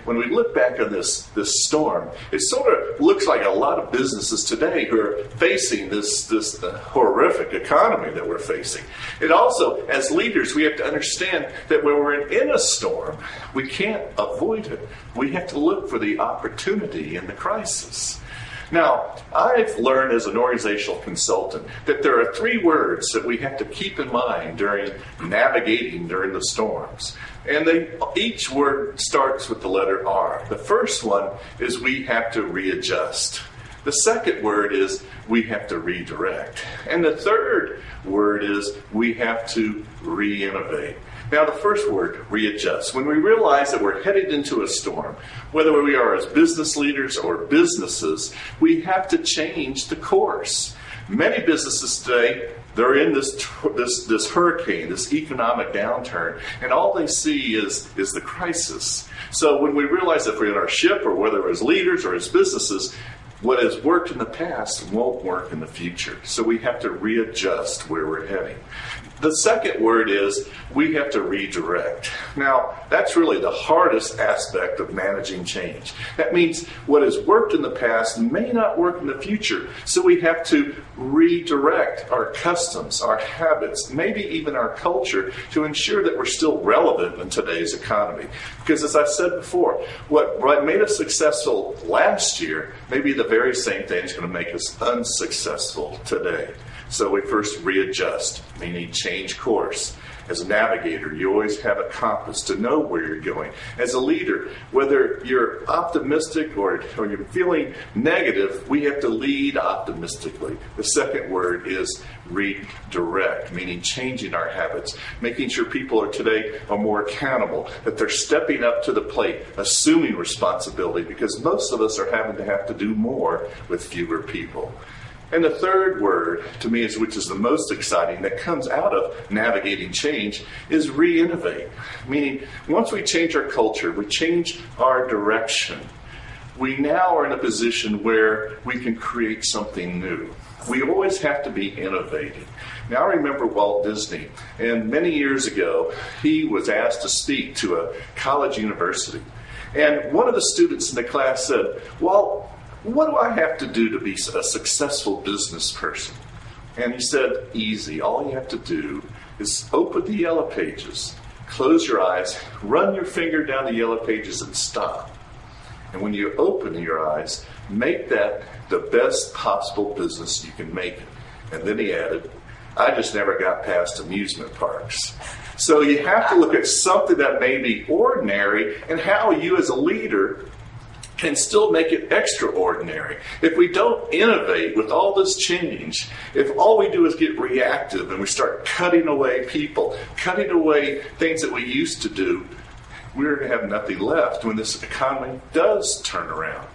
when we look back on this storm, it sort of looks like a lot of businesses today who are facing this horrific economy that we're facing. And also, as leaders, we have to understand that when we're in a storm, we can't avoid it. We have to look for the opportunity in the crisis. Now, I've learned as an organizational consultant that there are 3 words that we have to keep in mind during navigating during the storms. And each word starts with the letter R. The first one is we have to readjust. The second word is we have to redirect. And the third word is we have to re-innovate. Now, the first word, readjust. When we realize that we're headed into a storm, whether we are as business leaders or businesses, we have to change the course. Many businesses today, they're in this hurricane, this economic downturn, and all they see is the crisis. So when we realize that we're in our ship, or whether as leaders or as businesses, what has worked in the past won't work in the future. So we have to readjust where we're heading. The second word is we have to redirect. Now, that's really the hardest aspect of managing change. That means what has worked in the past may not work in the future. So we have to redirect our customs, our habits, maybe even our culture to ensure that we're still relevant in today's economy. Because as I said before, what made us successful last year may be the very same thing that's going to make us unsuccessful today. So we first readjust, meaning change course. As a navigator, you always have a compass to know where you're going. As a leader, whether you're optimistic or you're feeling negative, we have to lead optimistically. The second word is redirect, meaning changing our habits, making sure people today are more accountable, that they're stepping up to the plate, assuming responsibility, because most of us are having to do more with fewer people. And the third word, to me, which is the most exciting, that comes out of navigating change, is re-innovate. Meaning, once we change our culture, we change our direction, we now are in a position where we can create something new. We always have to be innovating. Now, I remember Walt Disney, and many years ago, he was asked to speak to a college university. And one of the students in the class said, "Walt, what do I have to do to be a successful business person?" And he said, "Easy. All you have to do is open the yellow pages, close your eyes, run your finger down the yellow pages and stop. And when you open your eyes, make that the best possible business you can make it." And then he added, "I just never got past amusement parks." So you have to look at something that may be ordinary and how you as a leader can still make it extraordinary. If we don't innovate with all this change, if all we do is get reactive and we start cutting away people, cutting away things that we used to do, we're going to have nothing left when this economy does turn around.